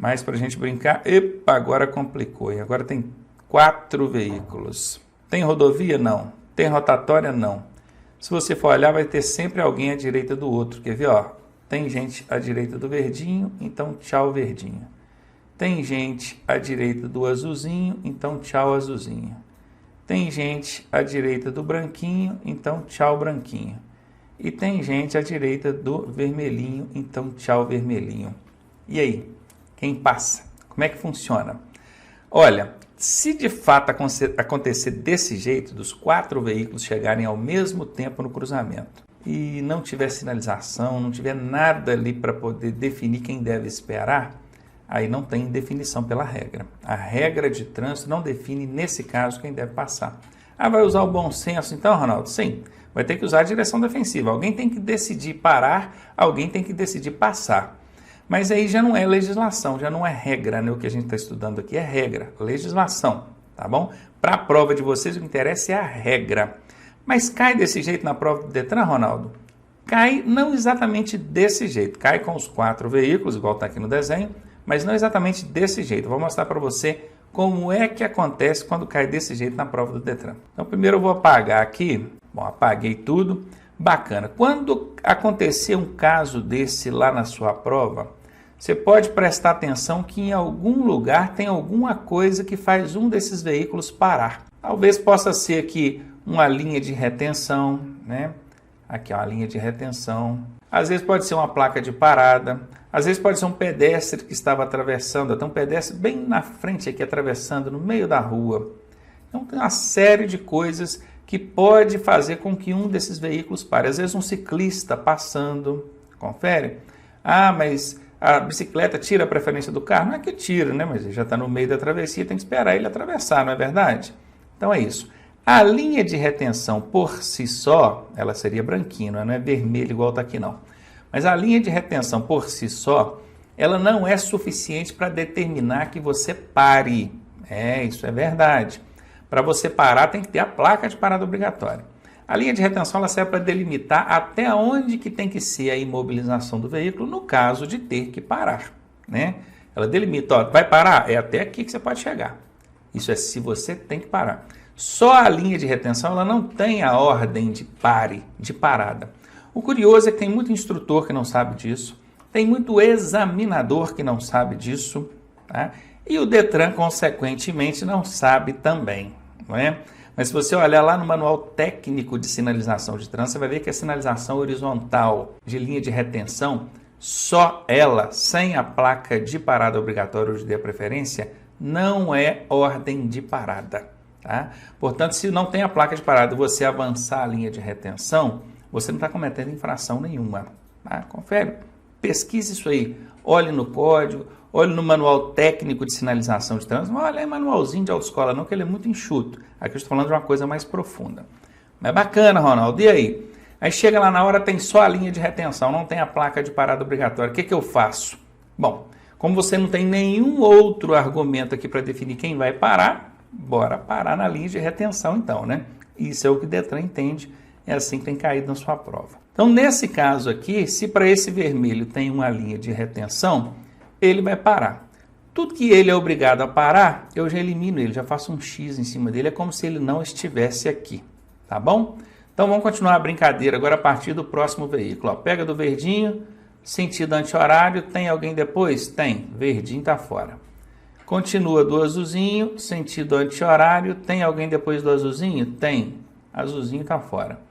Mas para a gente brincar, epa, agora complicou. E agora tem 4 veículos. Tem rodovia? Não. Tem rotatória? Não. Se você for olhar, vai ter sempre alguém à direita do outro. Quer ver? Ó, tem gente à direita do verdinho, então tchau verdinho. Tem gente à direita do azulzinho, então tchau azulzinho. Tem gente à direita do branquinho, então tchau branquinho. E tem gente à direita do vermelhinho, então tchau vermelhinho. E aí? Quem passa? Como é que funciona? Olha, se de fato acontecer desse jeito, dos 4 veículos chegarem ao mesmo tempo no cruzamento, e não tiver sinalização, não tiver nada ali para poder definir quem deve esperar, aí não tem definição pela regra. A regra de trânsito não define, nesse caso, quem deve passar. Ah, vai usar o bom senso então, Ronaldo? Sim, vai ter que usar a direção defensiva. Alguém tem que decidir parar, alguém tem que decidir passar. Mas aí já não é legislação, já não é regra, né? O que a gente está estudando aqui é regra, legislação, tá bom? Para a prova de vocês, o que interessa é a regra. Mas cai desse jeito na prova do Detran, Ronaldo? Cai não exatamente desse jeito, cai com os 4 veículos, igual está aqui no desenho, mas não exatamente desse jeito. Eu vou mostrar para você como é que acontece quando cai desse jeito na prova do Detran. Então, primeiro eu vou apagar aqui. Bom, apaguei tudo. Bacana. Quando acontecer um caso desse lá na sua prova, você pode prestar atenção que em algum lugar tem alguma coisa que faz um desses veículos parar. Talvez possa ser aqui uma linha de retenção, né? Aqui é uma linha de retenção. Às vezes pode ser uma placa de parada. Às vezes pode ser um pedestre que estava atravessando. Tem um pedestre bem na frente aqui, atravessando no meio da rua. Então tem uma série de coisas que pode fazer com que um desses veículos pare. Às vezes um ciclista passando, confere? Ah, mas a bicicleta tira a preferência do carro? Não é que tira, né? Mas ele já está no meio da travessia, tem que esperar ele atravessar, não é verdade? Então é isso. A linha de retenção por si só, ela seria branquinha, não é vermelha igual está aqui não. Mas a linha de retenção por si só, ela não é suficiente para determinar que você pare. Isso é verdade. Para você parar, tem que ter a placa de parada obrigatória. A linha de retenção ela serve para delimitar até onde que tem que ser a imobilização do veículo no caso de ter que parar, né? Ela delimita, ó, vai parar? É até aqui que você pode chegar. Isso é se você tem que parar. Só a linha de retenção ela não tem a ordem de pare, de parada. O curioso é que tem muito instrutor que não sabe disso, tem muito examinador que não sabe disso, tá? E o Detran, consequentemente, não sabe também, não é? Mas se você olhar lá no manual técnico de sinalização de trânsito, você vai ver que a sinalização horizontal de linha de retenção, só ela, sem a placa de parada obrigatória ou de dê preferência, não é ordem de parada, tá? Portanto, se não tem a placa de parada e você avançar a linha de retenção, você não está cometendo infração nenhuma, tá? Confere, pesquise isso aí, olhe no código, olhe no manual técnico de sinalização de trânsito, não olha aí manualzinho de autoescola não, que ele é muito enxuto. Aqui eu estou falando de uma coisa mais profunda. Mas bacana, Ronaldo, e aí? Aí chega lá na hora, tem só a linha de retenção, não tem a placa de parada obrigatória. O que eu faço? Bom, como você não tem nenhum outro argumento aqui para definir quem vai parar, bora parar na linha de retenção então, né? Isso é o que o Detran entende, é assim que tem caído na sua prova. Então, nesse caso aqui, se para esse vermelho tem uma linha de retenção, ele vai parar. Tudo que ele é obrigado a parar, eu já elimino ele, já faço um X em cima dele, é como se ele não estivesse aqui, tá bom? Então vamos continuar a brincadeira agora a partir do próximo veículo. Ó, pega do verdinho, sentido anti-horário, tem alguém depois? Tem, verdinho está fora. Continua do azulzinho, sentido anti-horário, tem alguém depois do azulzinho? Tem, azulzinho está fora.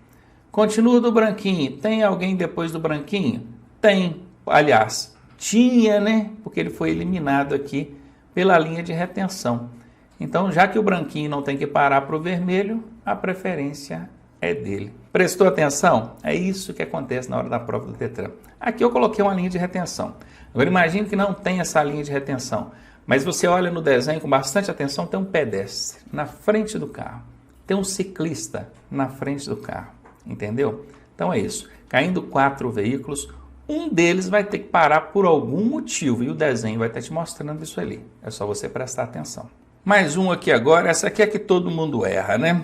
Continua do branquinho, tem alguém depois do branquinho? Tem, aliás, tinha, né? Porque ele foi eliminado aqui pela linha de retenção. Então, já que o branquinho não tem que parar para o vermelho, a preferência é dele. Prestou atenção? É isso que acontece na hora da prova do Detran. Aqui eu coloquei uma linha de retenção. Agora imagine que não tem essa linha de retenção, mas você olha no desenho com bastante atenção, tem um pedestre na frente do carro, tem um ciclista na frente do carro, entendeu? Então é isso, caindo 4 veículos, um deles vai ter que parar por algum motivo e o desenho vai estar te mostrando isso ali, é só você prestar atenção. Mais um aqui agora, essa aqui é que todo mundo erra, né?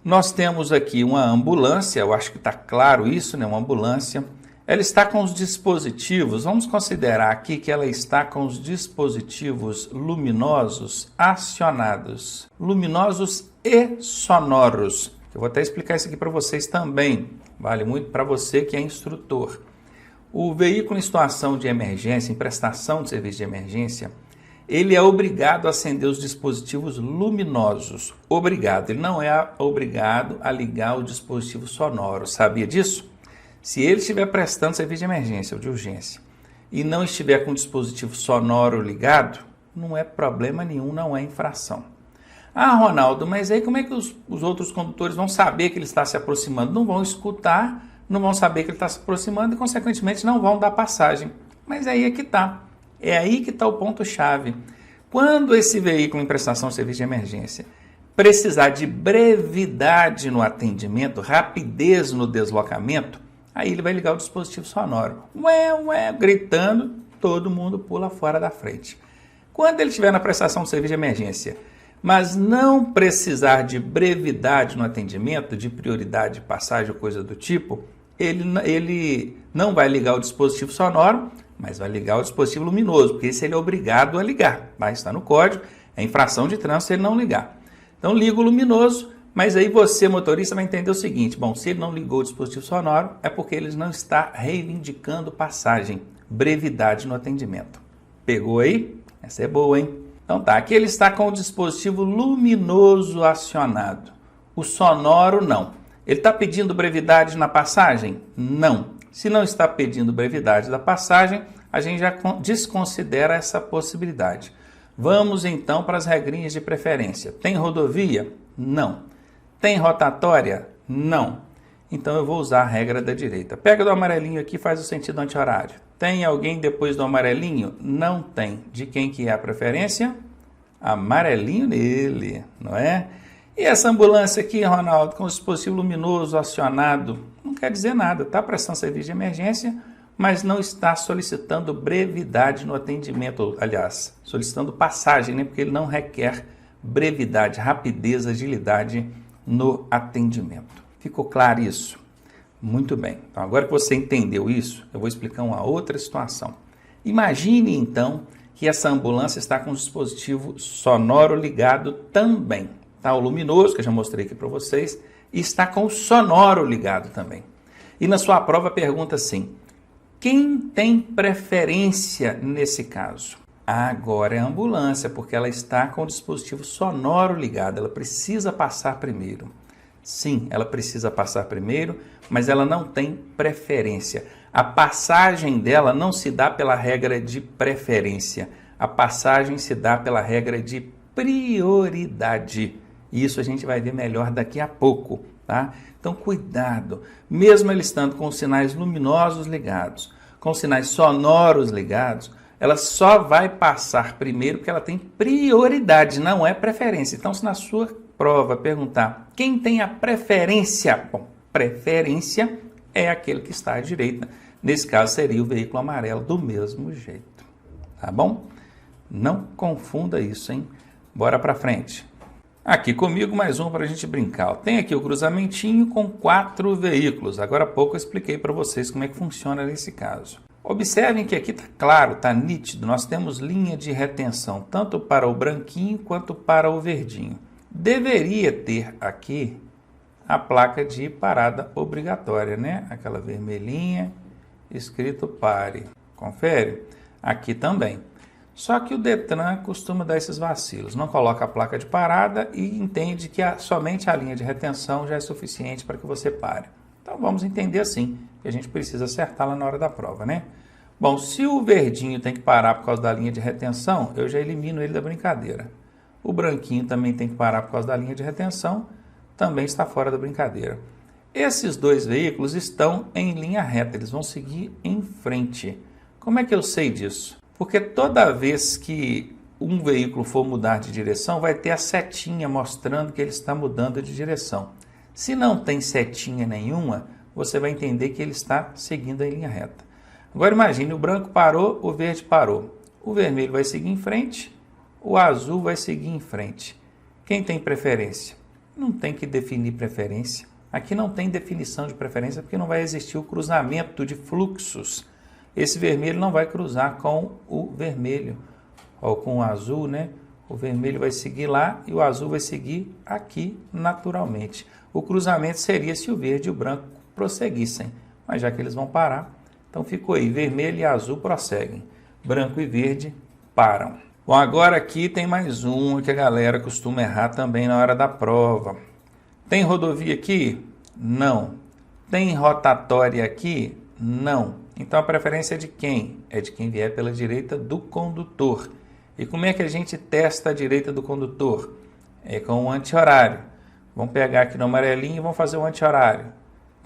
Nós temos aqui uma ambulância, eu acho que está claro isso, né? Uma ambulância, Ela está com os dispositivos, vamos considerar aqui que ela está com os dispositivos luminosos acionados, luminosos e sonoros. Eu vou até explicar isso aqui para vocês também, vale muito para você que é instrutor. O veículo em situação de emergência, em prestação de serviço de emergência, ele é obrigado a acender os dispositivos luminosos. Obrigado, ele não é obrigado a ligar o dispositivo sonoro, sabia disso? Se ele estiver prestando serviço de emergência ou de urgência e não estiver com o dispositivo sonoro ligado, não é problema nenhum, não é infração. Ah, Ronaldo, mas aí como é que os outros condutores vão saber que ele está se aproximando? Não vão escutar, não vão saber que ele está se aproximando e, consequentemente, não vão dar passagem. Mas aí é que está. É aí que está o ponto-chave. Quando esse veículo em prestação de serviço de emergência precisar de brevidade no atendimento, rapidez no deslocamento, aí ele vai ligar o dispositivo sonoro. Gritando, todo mundo pula fora da frente. Quando ele estiver na prestação de serviço de emergência, mas não precisar de brevidade no atendimento, de prioridade de passagem ou coisa do tipo, ele não vai ligar o dispositivo sonoro, mas vai ligar o dispositivo luminoso, porque esse ele é obrigado a ligar. Vai estar no código, é infração de trânsito se ele não ligar. Então liga o luminoso, mas aí você, motorista, vai entender o seguinte, bom, se ele não ligou o dispositivo sonoro, é porque ele não está reivindicando passagem, brevidade no atendimento. Pegou aí? Essa é boa, hein? Então tá, aqui ele está com o dispositivo luminoso acionado. O sonoro, não. Ele está pedindo brevidade na passagem? Não. Se não está pedindo brevidade da passagem, a gente já desconsidera essa possibilidade. Vamos então para as regrinhas de preferência. Tem rodovia? Não. Tem rotatória? Não. Então eu vou usar a regra da direita. Pega do amarelinho aqui e faz o sentido anti-horário. Tem alguém depois do amarelinho? Não tem. De quem que é a preferência? Amarelinho nele, não é? E essa ambulância aqui, Ronaldo, com o dispositivo luminoso acionado, não quer dizer nada. Está prestando serviço de emergência, mas não está solicitando brevidade no atendimento. Aliás, solicitando passagem, né? Porque ele não requer brevidade, rapidez, agilidade no atendimento. Ficou claro isso? Muito bem. Então, agora que você entendeu isso, eu vou explicar uma outra situação. Imagine, então, que essa ambulância está com o dispositivo sonoro ligado também. Tá? O luminoso, que eu já mostrei aqui para vocês, e está com o sonoro ligado também. E na sua prova pergunta assim, quem tem preferência nesse caso? Agora é a ambulância, porque ela está com o dispositivo sonoro ligado, ela precisa passar primeiro. Sim, ela precisa passar primeiro, mas ela não tem preferência. A passagem dela não se dá pela regra de preferência, a passagem se dá pela regra de prioridade. E isso a gente vai ver melhor daqui a pouco, tá? Então, cuidado, mesmo ele estando com os sinais luminosos ligados, com os sinais sonoros ligados, ela só vai passar primeiro porque ela tem prioridade, não é preferência. Então, se na sua prova perguntar quem tem a preferência, bom, preferência é aquele que está à direita. Nesse caso, seria o veículo amarelo do mesmo jeito, tá bom? Não confunda isso, hein? Bora para frente. Aqui comigo mais um para a gente brincar. Tem aqui o cruzamentinho com 4 veículos. Agora há pouco eu expliquei para vocês como é que funciona nesse caso. Observem que aqui está claro, está nítido. Nós temos linha de retenção, tanto para o branquinho quanto para o verdinho. Deveria ter aqui a placa de parada obrigatória, né? Aquela vermelhinha, escrito pare. Confere? Aqui também. Só que o Detran costuma dar esses vacilos, não coloca a placa de parada e entende que somente a linha de retenção já é suficiente para que você pare. Então vamos entender assim, que a gente precisa acertar lá na hora da prova, né? Bom, se o verdinho tem que parar por causa da linha de retenção, eu já elimino ele da brincadeira. O branquinho também tem que parar por causa da linha de retenção, também está fora da brincadeira. Esses 2 veículos estão em linha reta, eles vão seguir em frente. Como é que eu sei disso? Porque toda vez que um veículo for mudar de direção, vai ter a setinha mostrando que ele está mudando de direção. Se não tem setinha nenhuma, você vai entender que ele está seguindo em linha reta. Agora imagine, o branco parou, o verde parou. O vermelho vai seguir em frente, o azul vai seguir em frente. Quem tem preferência? Não tem que definir preferência. Aqui não tem definição de preferência porque não vai existir o cruzamento de fluxos. Esse vermelho não vai cruzar com o vermelho, ou com o azul, né? O vermelho vai seguir lá e o azul vai seguir aqui naturalmente. O cruzamento seria se o verde e o branco prosseguissem, mas já que eles vão parar, então ficou aí, vermelho e azul prosseguem, branco e verde param. Bom, agora aqui tem mais um que a galera costuma errar também na hora da prova. Tem rodovia aqui? Não. Tem rotatória aqui? Não. Então a preferência é de quem? É de quem vier pela direita do condutor. E como é que a gente testa a direita do condutor? É com o anti-horário. Vamos pegar aqui no amarelinho e vamos fazer o anti-horário.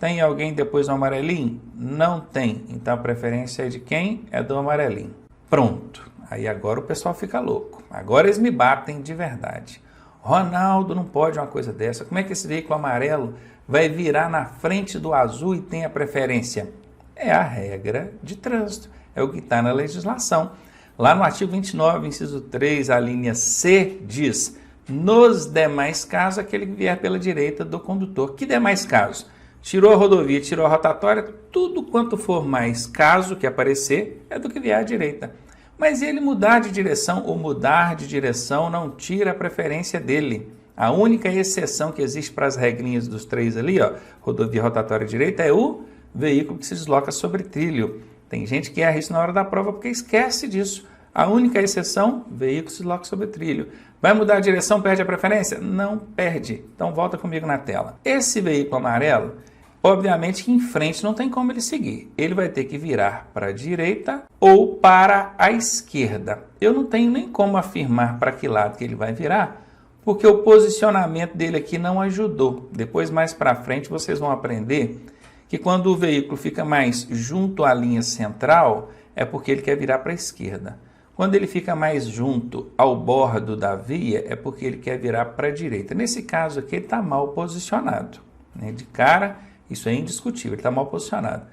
Tem alguém depois do amarelinho? Não tem. Então a preferência é de quem? É do amarelinho. Pronto. Aí agora o pessoal fica louco. Agora eles me batem de verdade. Ronaldo, não pode uma coisa dessa. Como é que esse veículo amarelo vai virar na frente do azul e tem a preferência? É a regra de trânsito. É o que está na legislação. Lá no artigo 29, inciso 3, a linha C diz: nos demais casos, aquele que vier pela direita do condutor. Que demais casos? Tirou a rodovia, tirou a rotatória, tudo quanto for mais caso que aparecer é do que vier à direita. Mas ele mudar de direção ou mudar de direção não tira a preferência dele. A única exceção que existe para as regrinhas dos três ali, ó, rodovia, rotatória direita, é o veículo que se desloca sobre trilho. Tem gente que erra isso na hora da prova porque esquece disso. A única exceção, veículo se desloca sobre trilho. Vai mudar a direção, perde a preferência? Não perde. Então volta comigo na tela. Esse veículo amarelo, obviamente que em frente não tem como ele seguir. Ele vai ter que virar para a direita ou para a esquerda. Eu não tenho nem como afirmar para que lado que ele vai virar, porque o posicionamento dele aqui não ajudou. Depois, mais para frente, vocês vão aprender que quando o veículo fica mais junto à linha central, é porque ele quer virar para a esquerda. Quando ele fica mais junto ao bordo da via, é porque ele quer virar para a direita. Nesse caso aqui, ele está mal posicionado, né? De cara, isso é indiscutível, ele está mal posicionado.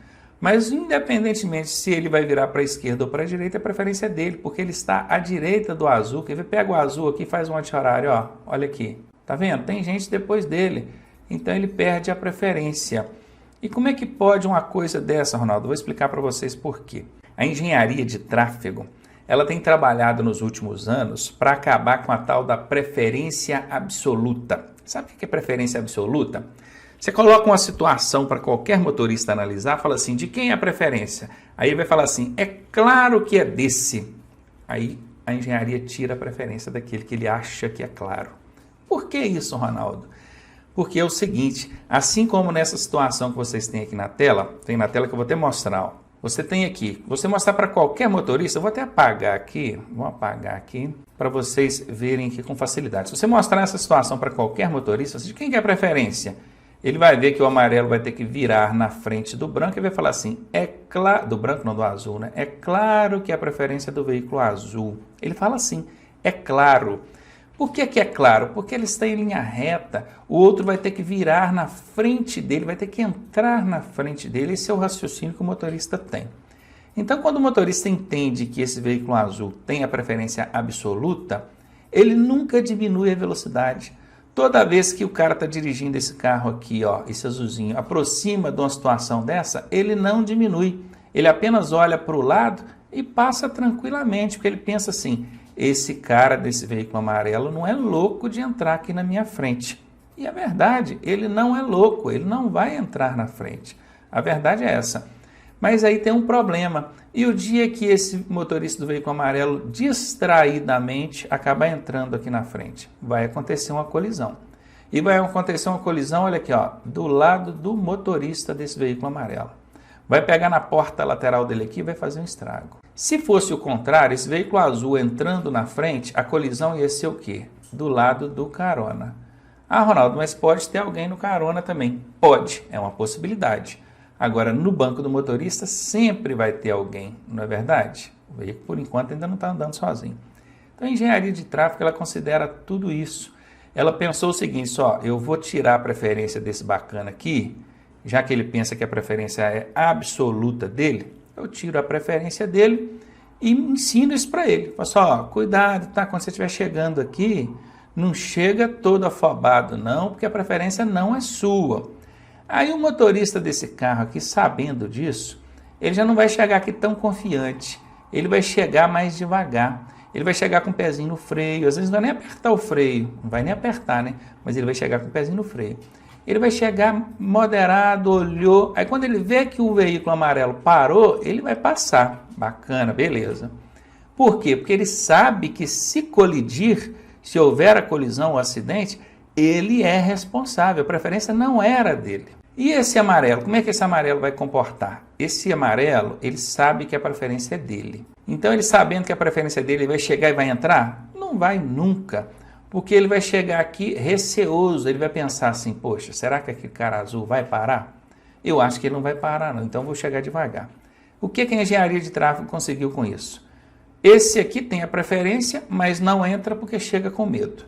Mas, independentemente se ele vai virar para a esquerda ou para a direita, a preferência é dele, porque ele está à direita do azul. Quer ver? Pega o azul aqui e faz um anti-horário, ó. Olha aqui. Tá vendo? Tem gente depois dele. Então, ele perde a preferência. E como é que pode uma coisa dessa, Ronaldo? Vou explicar para vocês por quê. A engenharia de tráfego, ela tem trabalhado nos últimos anos para acabar com a tal da preferência absoluta. Sabe o que é preferência absoluta? Você coloca uma situação para qualquer motorista analisar, fala assim, de quem é a preferência? Aí ele vai falar assim, é claro que é desse. Aí a engenharia tira a preferência daquele que ele acha que é claro. Por que isso, Ronaldo? Porque é o seguinte, assim como nessa situação que vocês têm aqui na tela, tem na tela que eu vou até mostrar, ó. Você tem aqui, você mostrar para qualquer motorista, eu vou até apagar aqui, vou apagar aqui, para vocês verem aqui com facilidade. Se você mostrar essa situação para qualquer motorista, de quem que é a preferência? Ele vai ver que o amarelo vai ter que virar na frente do branco e vai falar assim, é claro, do branco não, do azul, né? É claro que é a preferência do veículo azul. Ele fala assim, é claro. Por que que é claro? Porque ele está em linha reta, o outro vai ter que virar na frente dele, vai ter que entrar na frente dele, esse é o raciocínio que o motorista tem. Então, quando o motorista entende que esse veículo azul tem a preferência absoluta, ele nunca diminui a velocidade. Toda vez que o cara está dirigindo esse carro aqui, ó, esse azulzinho, aproxima de uma situação dessa, ele não diminui. Ele apenas olha para o lado e passa tranquilamente, porque ele pensa assim, esse cara desse veículo amarelo não é louco de entrar aqui na minha frente. E a verdade, ele não é louco, ele não vai entrar na frente. A verdade é essa. Mas aí tem um problema. E o dia que esse motorista do veículo amarelo distraidamente acabar entrando aqui na frente, vai acontecer uma colisão. E vai acontecer uma colisão, olha aqui, ó, do lado do motorista desse veículo amarelo. Vai pegar na porta lateral dele aqui e vai fazer um estrago. Se fosse o contrário, esse veículo azul entrando na frente, a colisão ia ser o quê? Do lado do carona. Ah, Ronaldo, mas pode ter alguém no carona também. Pode, é uma possibilidade. Agora, no banco do motorista sempre vai ter alguém, não é verdade? O veículo, por enquanto, ainda não está andando sozinho. Então, a engenharia de tráfego, ela considera tudo isso. Ela pensou o seguinte, só, eu vou tirar a preferência desse bacana aqui, já que ele pensa que a preferência é absoluta dele, eu tiro a preferência dele e ensino isso para ele. Falo só, cuidado, tá? Quando você estiver chegando aqui, não chega todo afobado, não, porque a preferência não é sua. Aí o motorista desse carro aqui, sabendo disso, ele já não vai chegar aqui tão confiante. Ele vai chegar mais devagar. Ele vai chegar com o pezinho no freio. Às vezes não vai nem apertar o freio. Não vai nem apertar, né? Mas ele vai chegar com o pezinho no freio. Ele vai chegar moderado, olhou. Aí quando ele vê que o veículo amarelo parou, ele vai passar. Bacana, beleza. Por quê? Porque ele sabe que se colidir, se houver a colisão ou acidente, ele é responsável. A preferência não era dele. E esse amarelo, como é que esse amarelo vai comportar? Esse amarelo, ele sabe que a preferência é dele. Então, ele sabendo que a preferência dele, ele vai chegar e vai entrar? Não vai nunca. Porque ele vai chegar aqui receoso, ele vai pensar assim, poxa, será que aquele cara azul vai parar? Eu acho que ele não vai parar não, então vou chegar devagar. O que a engenharia de tráfego conseguiu com isso? Esse aqui tem a preferência, mas não entra porque chega com medo.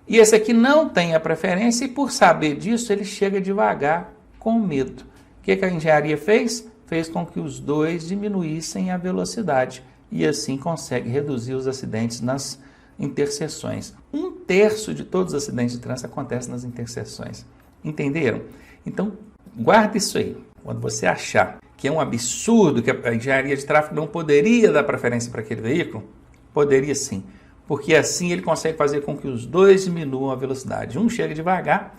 E esse aqui não tem a preferência e por saber disso, ele chega devagar com medo. O que a engenharia fez? Fez com que os dois diminuíssem a velocidade e assim consegue reduzir os acidentes nas interseções. 1/3 de todos os acidentes de trânsito acontecem nas interseções. Entenderam? Então, guarda isso aí. Quando você achar que é um absurdo, que a engenharia de tráfego não poderia dar preferência para aquele veículo, poderia sim. Porque assim ele consegue fazer com que os dois diminuam a velocidade. Um chega devagar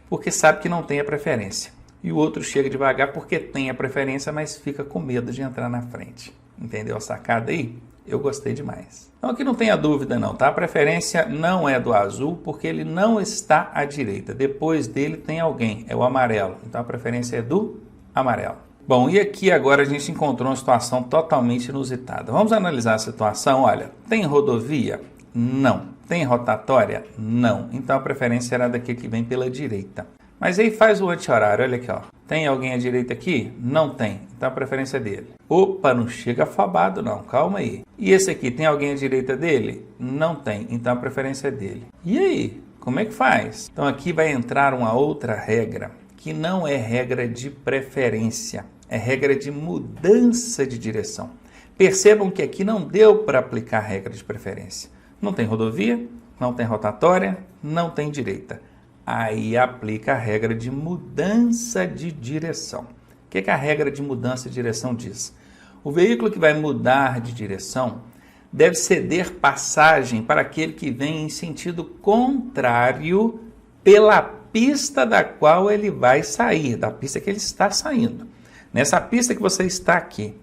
porque sabe que não tem a preferência. E o outro chega devagar porque tem a preferência, mas fica com medo de entrar na frente. Entendeu a sacada aí? Eu gostei demais. Então aqui não tenha dúvida não, tá? A preferência não é do azul porque ele não está à direita. Depois dele tem alguém, é o amarelo. Então a preferência é do amarelo. Bom, e aqui agora a gente encontrou uma situação totalmente inusitada. Vamos analisar a situação. Olha, tem rodovia? Não. Tem rotatória? Não. Então a preferência era daquele que vem pela direita. Mas aí faz o anti-horário, olha aqui, ó. Tem alguém à direita aqui? Não tem. Então a preferência é dele. Opa, não chega afobado não, calma aí. E esse aqui, tem alguém à direita dele? Não tem. Então a preferência é dele. E aí, como é que faz? Então aqui vai entrar uma outra regra, que não é regra de preferência, é regra de mudança de direção. Percebam que aqui não deu para aplicar regra de preferência. Não tem rodovia, não tem rotatória, não tem direita. Aí aplica a regra de mudança de direção. O que a regra de mudança de direção diz? O veículo que vai mudar de direção deve ceder passagem para aquele que vem em sentido contrário pela pista da qual ele vai sair, da pista que ele está saindo. Nessa pista que você está aqui,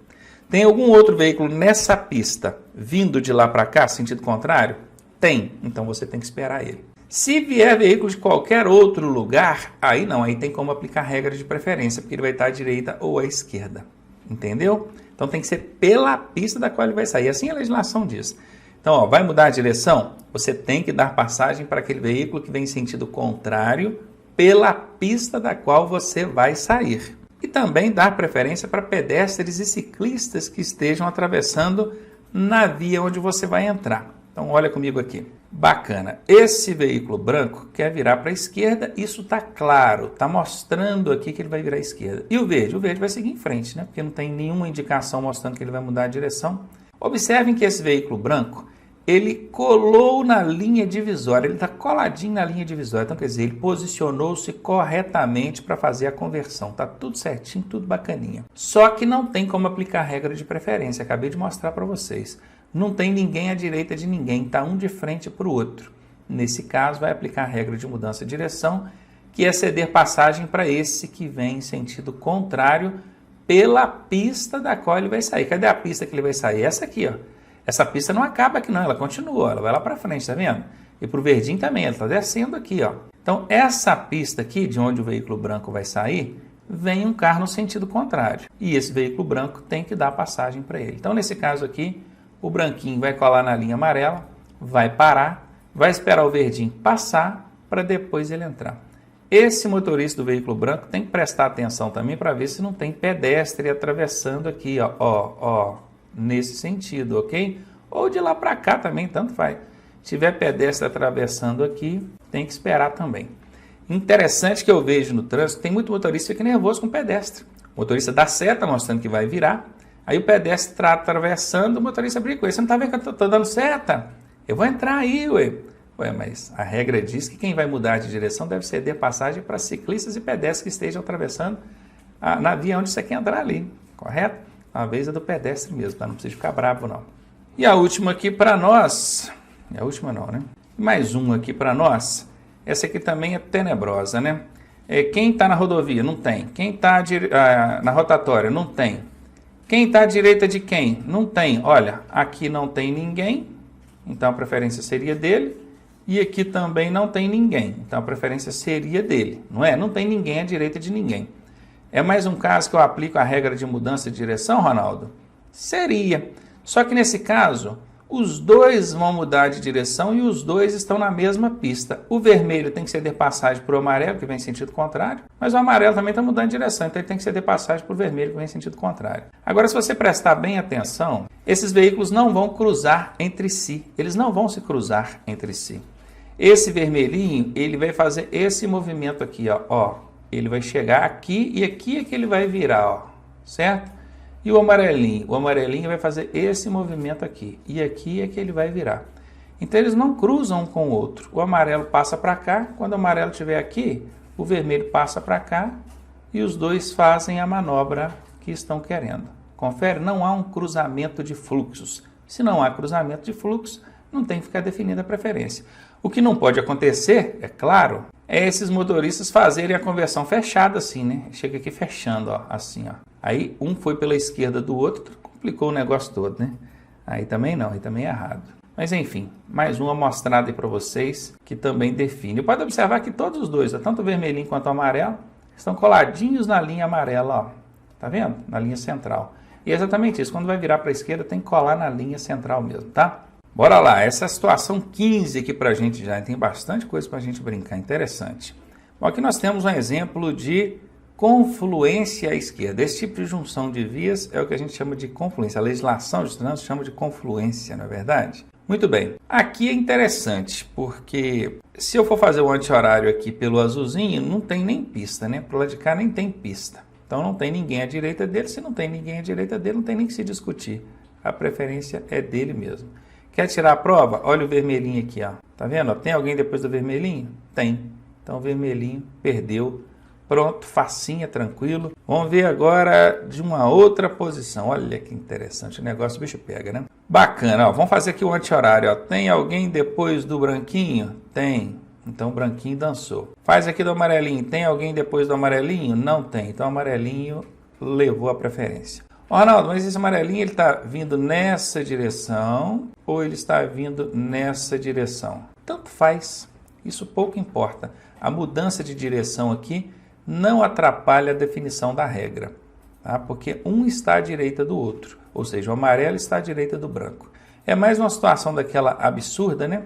tem algum outro veículo nessa pista vindo de lá para cá, sentido contrário? Tem, então você tem que esperar ele. Se vier veículo de qualquer outro lugar, aí não, aí tem como aplicar regra de preferência, porque ele vai estar à direita ou à esquerda. Entendeu? Então tem que ser pela pista da qual ele vai sair. Assim a legislação diz. Então, ó, vai mudar a direção? Você tem que dar passagem para aquele veículo que vem em sentido contrário pela pista da qual você vai sair. E também dar preferência para pedestres e ciclistas que estejam atravessando na via onde você vai entrar. Então, olha comigo aqui. Bacana. Esse veículo branco quer virar para a esquerda. Isso está claro. Está mostrando aqui que ele vai virar à esquerda. E o verde? O verde vai seguir em frente, né? Porque não tem nenhuma indicação mostrando que ele vai mudar a direção. Observem que esse veículo branco, ele colou na linha divisória. Ele está coladinho na linha divisória. Então, quer dizer, ele posicionou-se corretamente para fazer a conversão. Está tudo certinho, tudo bacaninha. Só que não tem como aplicar a regra de preferência. Acabei de mostrar para vocês. Não tem ninguém à direita de ninguém, está um de frente para o outro. Nesse caso, vai aplicar a regra de mudança de direção, que é ceder passagem para esse que vem em sentido contrário pela pista da qual ele vai sair. Cadê a pista que ele vai sair? Essa aqui, ó. Essa pista não acaba aqui não, ela continua, ela vai lá para frente, tá vendo? E para o verdinho também, ela está descendo aqui, ó. Então, essa pista aqui, de onde o veículo branco vai sair, vem um carro no sentido contrário. E esse veículo branco tem que dar passagem para ele. Então, nesse caso aqui, o branquinho vai colar na linha amarela, vai parar, vai esperar o verdinho passar para depois ele entrar. Esse motorista do veículo branco tem que prestar atenção também para ver se não tem pedestre atravessando aqui, ó, nesse sentido, ok? Ou de lá para cá também, tanto faz. Se tiver pedestre atravessando aqui, tem que esperar também. Interessante que eu vejo no trânsito, tem muito motorista que fica nervoso com pedestre. O motorista dá seta mostrando que vai virar. Aí o pedestre está atravessando, o motorista briga com ele. Você não está vendo que eu estou dando seta? Eu vou entrar aí, ué. Ué, mas a regra diz que quem vai mudar de direção deve ceder passagem para ciclistas e pedestres que estejam atravessando na via onde você quer entrar ali, correto? A vez é do pedestre mesmo, tá? Não precisa ficar bravo, não. E a última aqui para nós, a última não, né? Mais uma aqui para nós, essa aqui também é tenebrosa, né? Quem está na rodovia? Não tem. Quem está na rotatória? Não tem. Quem está à direita de quem? Não tem. Olha, aqui não tem ninguém, então a preferência seria dele. E aqui também não tem ninguém, então a preferência seria dele, não é? Não tem ninguém à direita de ninguém. É mais um caso que eu aplico a regra de mudança de direção, Ronaldo? Seria. Só que nesse caso, os dois vão mudar de direção e os dois estão na mesma pista. O vermelho tem que ceder passagem para o amarelo, que vem em sentido contrário, mas o amarelo também está mudando de direção, então ele tem que ceder passagem para o vermelho, que vem em sentido contrário. Agora, se você prestar bem atenção, esses veículos não vão cruzar entre si. Eles não vão se cruzar entre si. Esse vermelhinho, ele vai fazer esse movimento aqui, ó. Ele vai chegar aqui e aqui é que ele vai virar, ó, certo? E o amarelinho vai fazer esse movimento aqui e aqui é que ele vai virar. Então eles não cruzam um com o outro. O amarelo passa para cá, quando o amarelo estiver aqui, o vermelho passa para cá e os dois fazem a manobra que estão querendo. Confere? Não há um cruzamento de fluxos. Se não há cruzamento de fluxos, não tem que ficar definida a preferência. O que não pode acontecer, é claro, é esses motoristas fazerem a conversão fechada assim, né? Chega aqui fechando, ó, assim, ó. Aí um foi pela esquerda do outro, complicou o negócio todo, né? Aí também não, aí também é errado. Mas enfim, mais uma mostrada aí para vocês que também define. Pode observar que todos os dois, tanto o vermelhinho quanto o amarelo, estão coladinhos na linha amarela, ó. Tá vendo? Na linha central. E é exatamente isso, quando vai virar para a esquerda tem que colar na linha central mesmo, tá? Bora lá, essa é a situação 15 aqui para a gente já, tem bastante coisa para a gente brincar, interessante. Bom, aqui nós temos um exemplo de confluência à esquerda. Esse tipo de junção de vias é o que a gente chama de confluência. A legislação de trânsito chama de confluência, não é verdade? Muito bem, aqui é interessante, porque se eu for fazer o anti-horário aqui pelo azulzinho, não tem nem pista, né? Pro lado de cá nem tem pista. Então não tem ninguém à direita dele, se não tem ninguém à direita dele, não tem nem que se discutir. A preferência é dele mesmo. Quer tirar a prova? Olha o vermelhinho aqui, ó. Tá vendo? Tem alguém depois do vermelhinho? Tem. Então o vermelhinho perdeu. Pronto, facinha, tranquilo. Vamos ver agora de uma outra posição. Olha que interessante, o negócio o bicho pega, né? Bacana, ó. Vamos fazer aqui o anti-horário, ó. Tem alguém depois do branquinho? Tem. Então o branquinho dançou. Faz aqui do amarelinho. Tem alguém depois do amarelinho? Não tem. Então o amarelinho levou a preferência. Ronaldo, mas esse amarelinho ele está vindo nessa direção ou ele está vindo nessa direção? Tanto faz, isso pouco importa. A mudança de direção aqui não atrapalha a definição da regra, tá? Porque um está à direita do outro, ou seja, o amarelo está à direita do branco. É mais uma situação daquela absurda, né?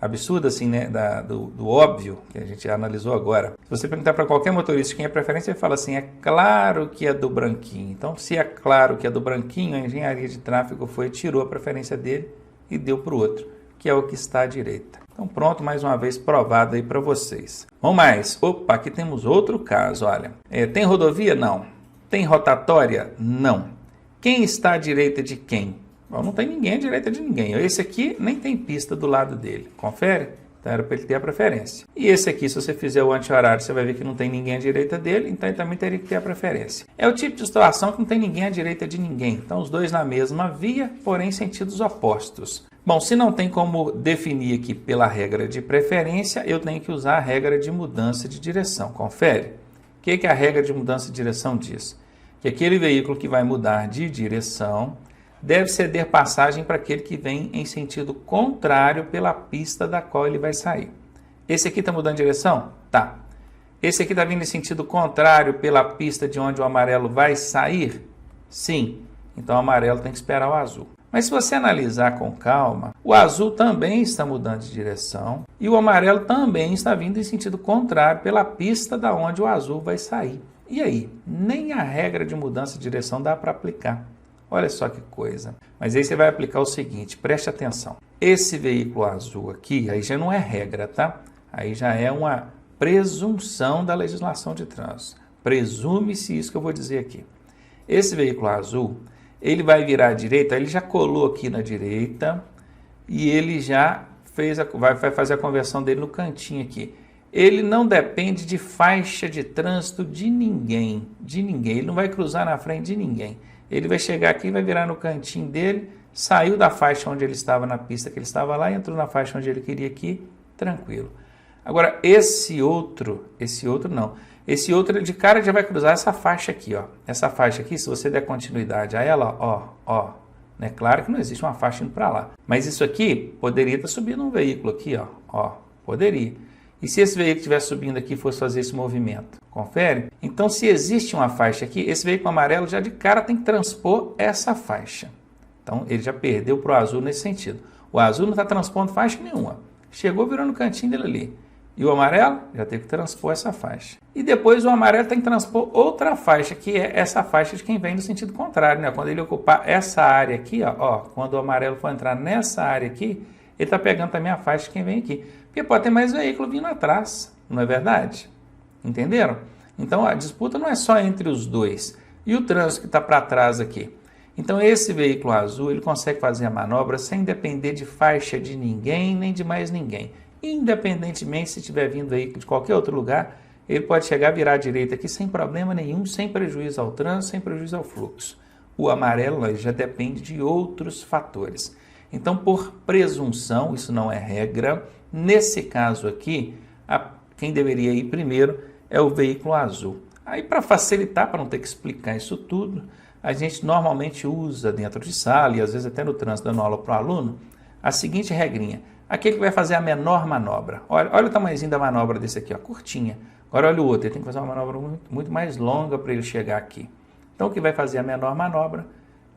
Absurda assim, né? Do óbvio que a gente analisou agora. Se você perguntar para qualquer motorista quem é preferência, ele fala assim, é claro que é do branquinho. Então, se é claro que é do branquinho, a engenharia de tráfego tirou a preferência dele e deu para o outro, que é o que está à direita. Então, pronto, mais uma vez provado aí para vocês. Vamos mais. Opa, aqui temos outro caso, olha. Tem rodovia? Não. Tem rotatória? Não. Quem está à direita de quem? Bom, não tem ninguém à direita de ninguém. Esse aqui nem tem pista do lado dele. Confere? Então era para ele ter a preferência. E esse aqui, se você fizer o anti-horário, você vai ver que não tem ninguém à direita dele, então ele também teria que ter a preferência. É o tipo de situação que não tem ninguém à direita de ninguém. Então os dois na mesma via, porém em sentidos opostos. Bom, se não tem como definir aqui pela regra de preferência, eu tenho que usar a regra de mudança de direção. Confere? O que a regra de mudança de direção diz? Que aquele veículo que vai mudar de direção deve ceder passagem para aquele que vem em sentido contrário pela pista da qual ele vai sair. Esse aqui está mudando de direção? Tá. Esse aqui está vindo em sentido contrário pela pista de onde o amarelo vai sair? Sim. Então o amarelo tem que esperar o azul. Mas se você analisar com calma, o azul também está mudando de direção e o amarelo também está vindo em sentido contrário pela pista da onde o azul vai sair. E aí? Nem a regra de mudança de direção dá para aplicar. Olha só que coisa. Mas aí você vai aplicar o seguinte, preste atenção. Esse veículo azul aqui, aí já não é regra, tá? Aí já é uma presunção da legislação de trânsito. Presume-se isso que eu vou dizer aqui. Esse veículo azul, ele vai virar à direita, ele já colou aqui na direita e ele já vai fazer a conversão dele no cantinho aqui. Ele não depende de faixa de trânsito de ninguém, Ele não vai cruzar na frente de ninguém. Ele vai chegar aqui, vai virar no cantinho dele, saiu da faixa onde ele estava na pista que ele estava lá, entrou na faixa onde ele queria aqui, tranquilo. Agora, esse outro não. Esse outro de cara já vai cruzar essa faixa aqui, ó. Essa faixa aqui, se você der continuidade a ela, ó, né? Claro que não existe uma faixa indo para lá. Mas isso aqui poderia estar subindo um veículo aqui, ó, poderia. E se esse veículo estivesse subindo aqui e fosse fazer esse movimento? Confere? Então, se existe uma faixa aqui, esse veículo amarelo já de cara tem que transpor essa faixa. Então, ele já perdeu para o azul nesse sentido. O azul não está transpondo faixa nenhuma. Chegou, virou no cantinho dele ali. E o amarelo já teve que transpor essa faixa. E depois o amarelo tem que transpor outra faixa, que é essa faixa de quem vem no sentido contrário, né? Quando ele ocupar essa área aqui, ó, quando o amarelo for entrar nessa área aqui, ele está pegando também a faixa de quem vem aqui. Porque pode ter mais veículo vindo atrás, não é verdade? Entenderam? Então a disputa não é só entre os dois. E o trânsito que está para trás aqui? Então esse veículo azul, ele consegue fazer a manobra sem depender de faixa de ninguém, nem de mais ninguém. Independentemente se estiver vindo veículo de qualquer outro lugar, ele pode chegar, virar à direita aqui sem problema nenhum, sem prejuízo ao trânsito, sem prejuízo ao fluxo. O amarelo já depende de outros fatores. Então, por presunção, isso não é regra, nesse caso aqui, quem deveria ir primeiro é o veículo azul. Aí, para facilitar, para não ter que explicar isso tudo, a gente normalmente usa dentro de sala, e às vezes até no trânsito dando aula para o aluno, a seguinte regrinha. Aquele que vai fazer a menor manobra. Olha o tamanhozinho da manobra desse aqui, ó, curtinha. Agora olha o outro, ele tem que fazer uma manobra muito mais longa para ele chegar aqui. Então, o que vai fazer a menor manobra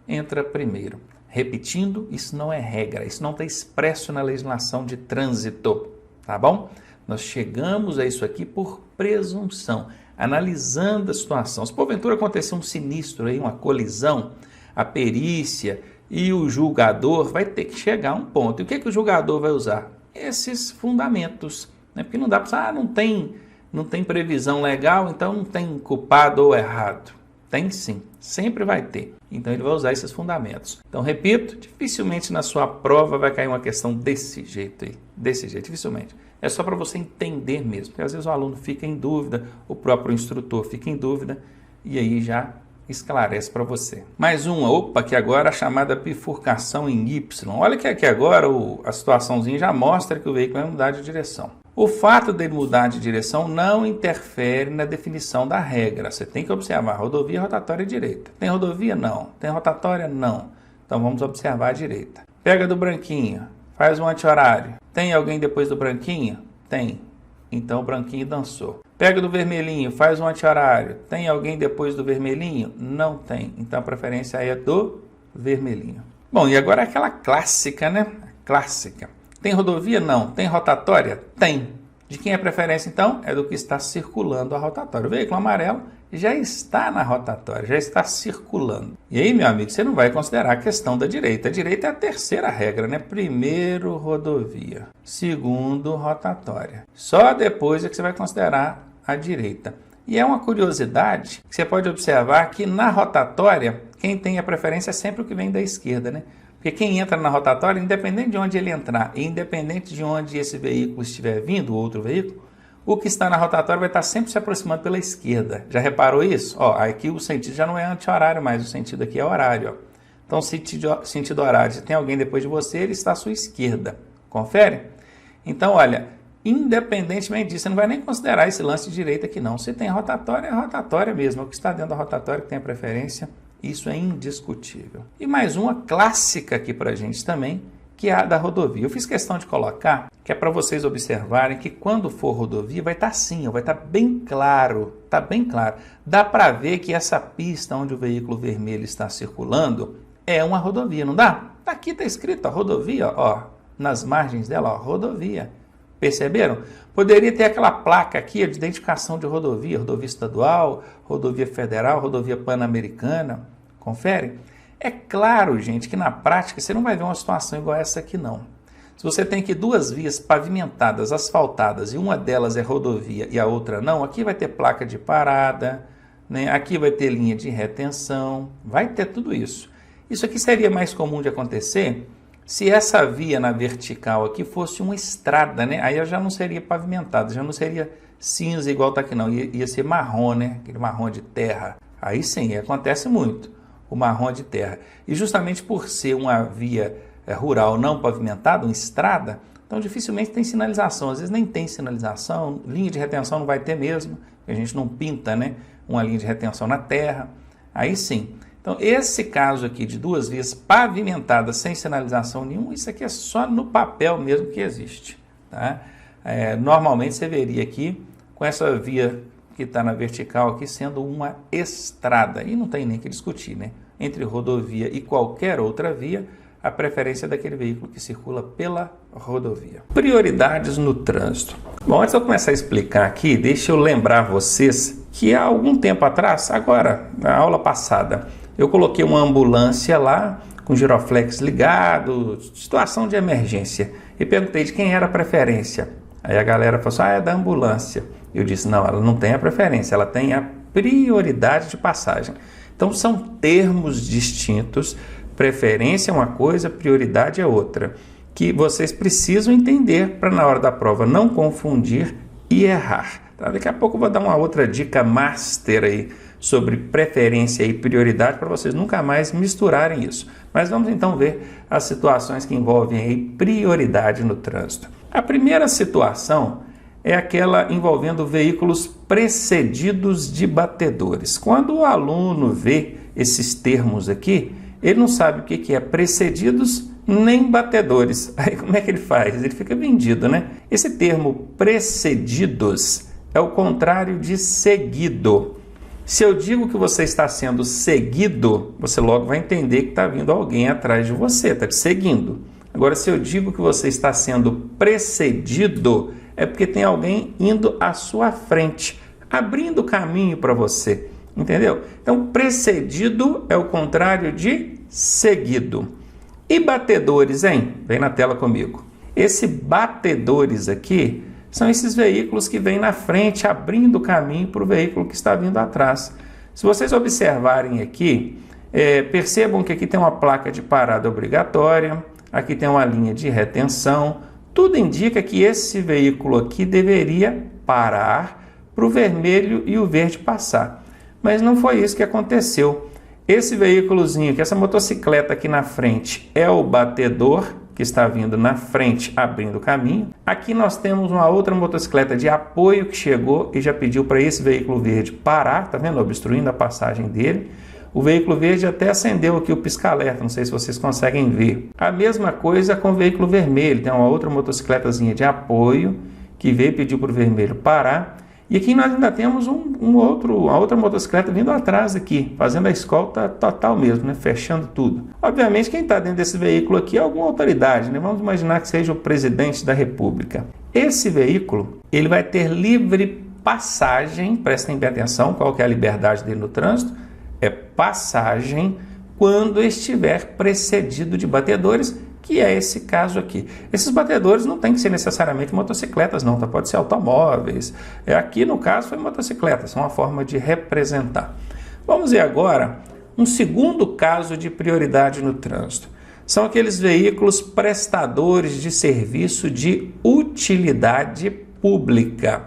entra primeiro. Repetindo, isso não é regra, isso não está expresso na legislação de trânsito, tá bom? Nós chegamos a isso aqui por presunção, analisando a situação. Se porventura acontecer um sinistro, aí, uma colisão, a perícia e o julgador vai ter que chegar a um ponto. E o que o julgador vai usar? Esses fundamentos, né? Porque não dá para não tem previsão legal, então não tem culpado ou errado. Tem sim, sempre vai ter. Então ele vai usar esses fundamentos. Então, repito, dificilmente na sua prova vai cair uma questão desse jeito aí. Desse jeito, dificilmente. É só para você entender mesmo. Porque às vezes o aluno fica em dúvida, o próprio instrutor fica em dúvida, e aí já esclarece para você. Mais uma, que agora a chamada bifurcação em Y. Olha que aqui agora a situaçãozinha já mostra que o veículo vai mudar de direção. O fato dele mudar de direção não interfere na definição da regra. Você tem que observar rodovia, rotatória e direita. Tem rodovia? Não. Tem rotatória? Não. Então vamos observar a direita. Pega do branquinho, faz um anti-horário. Tem alguém depois do branquinho? Tem. Então o branquinho dançou. Pega do vermelhinho, faz um anti-horário. Tem alguém depois do vermelhinho? Não tem. Então a preferência é do vermelhinho. Bom, e agora aquela clássica, né? Clássica. Tem rodovia? Não. Tem rotatória? Tem. De quem é a preferência, então? É do que está circulando a rotatória. O veículo amarelo já está na rotatória, já está circulando. E aí, meu amigo, você não vai considerar a questão da direita. A direita é a terceira regra, né? Primeiro, rodovia. Segundo, rotatória. Só depois é que você vai considerar a direita. E é uma curiosidade que você pode observar que na rotatória, quem tem a preferência é sempre o que vem da esquerda, né? Porque quem entra na rotatória, independente de onde ele entrar, e independente de onde esse veículo estiver vindo, outro veículo, o que está na rotatória vai estar sempre se aproximando pela esquerda. Já reparou isso? Ó, aqui o sentido já não é anti-horário mais, o sentido aqui é horário. Ó. Então, sentido horário, se tem alguém depois de você, ele está à sua esquerda. Confere? Então, olha, independentemente disso, você não vai nem considerar esse lance de direita aqui não. Se tem rotatória, é rotatória mesmo. O que está dentro da rotatória que tem a preferência, isso é indiscutível. E mais uma clássica aqui para a gente também, que é a da rodovia. Eu fiz questão de colocar, que é para vocês observarem que quando for rodovia vai estar assim, vai estar bem claro, tá bem claro. Dá para ver que essa pista onde o veículo vermelho está circulando é uma rodovia, não dá? Aqui está escrito, ó, rodovia, ó, nas margens dela, ó, rodovia. Perceberam? Poderia ter aquela placa aqui de identificação de rodovia, rodovia estadual, rodovia federal, rodovia pan-americana. Confere? É claro, gente, que na prática você não vai ver uma situação igual essa aqui, não. Se você tem aqui duas vias pavimentadas, asfaltadas, e uma delas é rodovia e a outra não, aqui vai ter placa de parada, né? Aqui vai ter linha de retenção, vai ter tudo isso. Isso aqui seria mais comum de acontecer Se essa via na vertical aqui fosse uma estrada, né? Aí já não seria pavimentada, já não seria cinza igual está aqui não, ia ser marrom, né? Aquele marrom de terra. Aí sim, acontece muito, o marrom de terra. E justamente por ser uma via rural não pavimentada, uma estrada, então dificilmente tem sinalização. Às vezes nem tem sinalização, linha de retenção não vai ter mesmo, a gente não pinta, né, uma linha de retenção na terra. Aí sim. Então esse caso aqui de duas vias pavimentadas sem sinalização nenhuma, isso aqui é só no papel mesmo que existe, tá? Normalmente você veria aqui com essa via que está na vertical aqui sendo uma estrada. E não tem nem que discutir, né? Entre rodovia e qualquer outra via, a preferência é daquele veículo que circula pela rodovia. Prioridades no trânsito. Bom, antes de eu começar a explicar aqui, deixa eu lembrar vocês que há algum tempo atrás, agora, na aula passada, eu coloquei uma ambulância lá, com giroflex ligado, situação de emergência, e perguntei de quem era a preferência. Aí a galera falou assim, é da ambulância. Eu disse, não, ela não tem a preferência, ela tem a prioridade de passagem. Então são termos distintos, preferência é uma coisa, prioridade é outra, que vocês precisam entender para na hora da prova não confundir e errar. Tá? Daqui a pouco eu vou dar uma outra dica master aí sobre preferência e prioridade para vocês nunca mais misturarem isso. Mas vamos então ver as situações que envolvem aí prioridade no trânsito. A primeira situação é aquela envolvendo veículos precedidos de batedores. Quando o aluno vê esses termos aqui, ele não sabe o que é precedidos nem batedores. Aí como é que ele faz? Ele fica vendido, né? Esse termo precedidos é o contrário de seguido. Se eu digo que você está sendo seguido, você logo vai entender que está vindo alguém atrás de você, está te seguindo. Agora, se eu digo que você está sendo precedido, é porque tem alguém indo à sua frente, abrindo caminho para você, entendeu? Então, precedido é o contrário de seguido. E batedores, hein? Vem na tela comigo. Esse batedores aqui são esses veículos que vêm na frente, abrindo caminho para o veículo que está vindo atrás. Se vocês observarem aqui, percebam que aqui tem uma placa de parada obrigatória, aqui tem uma linha de retenção. Tudo indica que esse veículo aqui deveria parar para o vermelho e o verde passar. Mas não foi isso que aconteceu. Esse veículozinho, que essa motocicleta aqui na frente é o batedor, que está vindo na frente, abrindo o caminho. Aqui nós temos uma outra motocicleta de apoio que chegou e já pediu para esse veículo verde parar, tá vendo? Obstruindo a passagem dele. O veículo verde até acendeu aqui o pisca-alerta, não sei se vocês conseguem ver. A mesma coisa com o veículo vermelho, tem uma outra motocicletazinha de apoio que veio e pediu para o vermelho parar. E aqui nós ainda temos uma outra motocicleta vindo atrás aqui, fazendo a escolta total mesmo, né? Fechando tudo. Obviamente quem está dentro desse veículo aqui é alguma autoridade, né? Vamos imaginar que seja o presidente da República. Esse veículo, ele vai ter livre passagem, prestem bem atenção, qual que é a liberdade dele no trânsito? É passagem quando estiver precedido de batedores, que é esse caso aqui. Esses batedores não tem que ser necessariamente motocicletas não, tá? Pode ser automóveis. Aqui no caso foi motocicletas, é uma forma de representar. Vamos ver agora um segundo caso de prioridade no trânsito. São aqueles veículos prestadores de serviço de utilidade pública.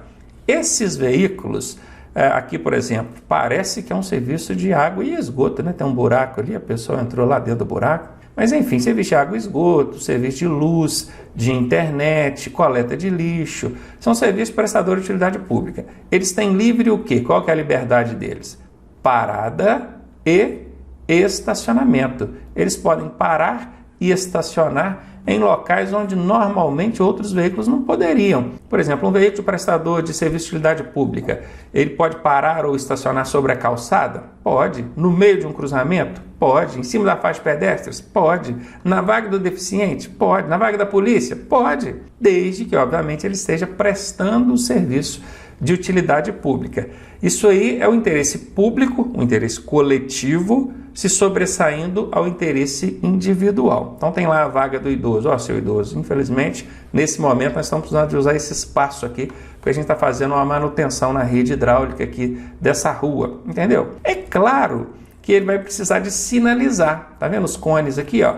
Esses veículos, aqui por exemplo, parece que é um serviço de água e esgoto, né? Tem um buraco ali, a pessoa entrou lá dentro do buraco. Mas enfim, serviço de água e esgoto, serviço de luz, de internet, coleta de lixo, são serviços prestadores de utilidade pública. Eles têm livre o quê? Qual que é a liberdade deles? Parada e estacionamento. Eles podem parar e estacionar em locais onde normalmente outros veículos não poderiam. Por exemplo, um veículo prestador de serviço de utilidade pública, ele pode parar ou estacionar sobre a calçada? Pode. No meio de um cruzamento? Pode. Em cima da faixa de pedestres? Pode. Na vaga do deficiente? Pode. Na vaga da polícia? Pode. Desde que, obviamente, ele esteja prestando o serviço de utilidade pública. Isso aí é o interesse público, o interesse coletivo, se sobressaindo ao interesse individual. Então tem lá a vaga do idoso. Ó, seu idoso, infelizmente, nesse momento nós estamos precisando de usar esse espaço aqui, porque a gente está fazendo uma manutenção na rede hidráulica aqui dessa rua, entendeu? É claro que ele vai precisar de sinalizar. Tá vendo os cones aqui, ó?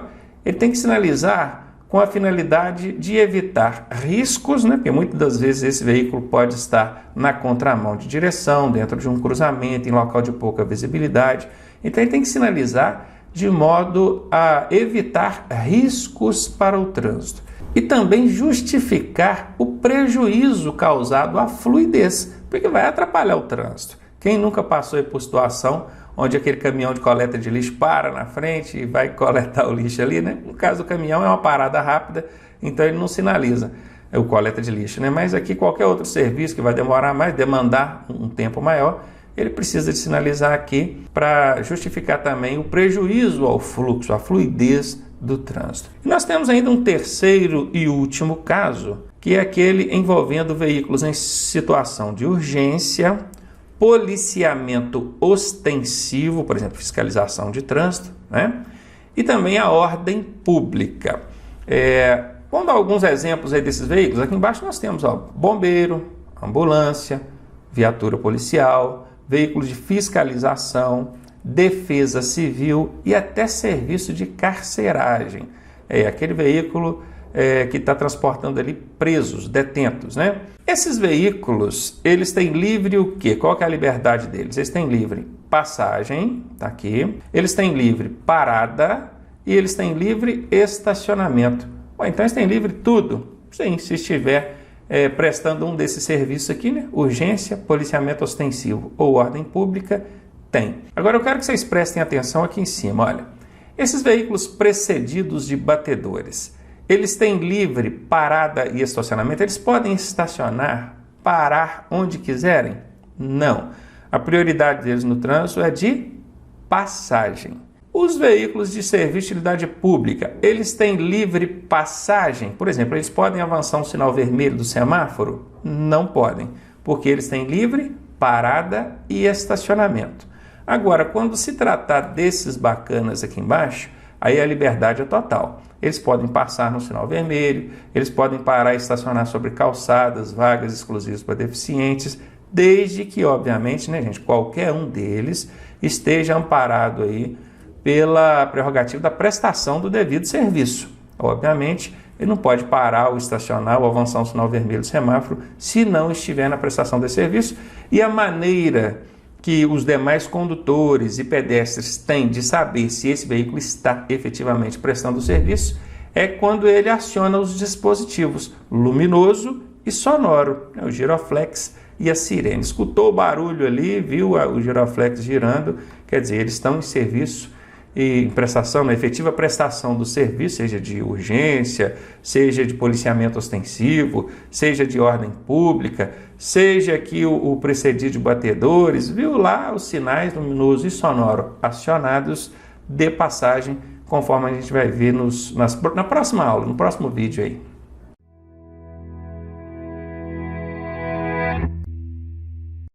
ele tem que sinalizar com a finalidade de evitar riscos, né? Porque muitas das vezes esse veículo pode estar na contramão de direção, dentro de um cruzamento, em local de pouca visibilidade. Então ele tem que sinalizar de modo a evitar riscos para o trânsito e também justificar o prejuízo causado à fluidez, porque vai atrapalhar o trânsito. Quem nunca passou por situação onde aquele caminhão de coleta de lixo para na frente e vai coletar o lixo ali, né? No caso do caminhão é uma parada rápida, então ele não sinaliza o coleta de lixo, né? Mas aqui qualquer outro serviço que vai demorar mais, demandar um tempo maior, ele precisa de sinalizar aqui para justificar também o prejuízo ao fluxo, à fluidez do trânsito. E nós temos ainda um terceiro e último caso, que é aquele envolvendo veículos em situação de urgência, policiamento ostensivo, por exemplo, fiscalização de trânsito, né? E também a ordem pública. Vamos dar alguns exemplos aí desses veículos. Aqui embaixo nós temos bombeiro, ambulância, viatura policial, veículos de fiscalização, defesa civil e até serviço de carceragem. Aquele veículo que está transportando ali presos, detentos, né? Esses veículos, eles têm livre o quê? Qual que é a liberdade deles? Eles têm livre passagem, tá aqui. Eles têm livre parada e eles têm livre estacionamento. Então eles têm livre tudo. Sim, se estiver prestando um desses serviços aqui, né? Urgência, policiamento ostensivo ou ordem pública, tem. Agora eu quero que vocês prestem atenção aqui em cima, olha. Esses veículos precedidos de batedores, eles têm livre parada e estacionamento? Eles podem estacionar, parar onde quiserem? Não. A prioridade deles no trânsito é de passagem. Os veículos de serviço de utilidade pública, eles têm livre passagem? Por exemplo, eles podem avançar um sinal vermelho do semáforo? Não podem, porque eles têm livre parada e estacionamento. Agora, quando se tratar desses bacanas aqui embaixo, aí a liberdade é total. Eles podem passar no sinal vermelho, eles podem parar e estacionar sobre calçadas, vagas exclusivas para deficientes, desde que, obviamente, né, gente, qualquer um deles esteja amparado aí pela prerrogativa da prestação do devido serviço. Obviamente, ele não pode parar ou estacionar ou avançar um sinal vermelho do semáforo se não estiver na prestação desse serviço. E a maneira que os demais condutores e pedestres têm de saber se esse veículo está efetivamente prestando o serviço é quando ele aciona os dispositivos luminoso e sonoro, o giroflex e a sirene. Escutou o barulho ali, viu o giroflex girando, quer dizer, eles estão em serviço e em prestação, na efetiva prestação do serviço, seja de urgência, seja de policiamento ostensivo, seja de ordem pública, seja aqui o precedido de batedores, viu lá os sinais luminoso e sonoro acionados de passagem, conforme a gente vai ver na próxima aula, no próximo vídeo aí.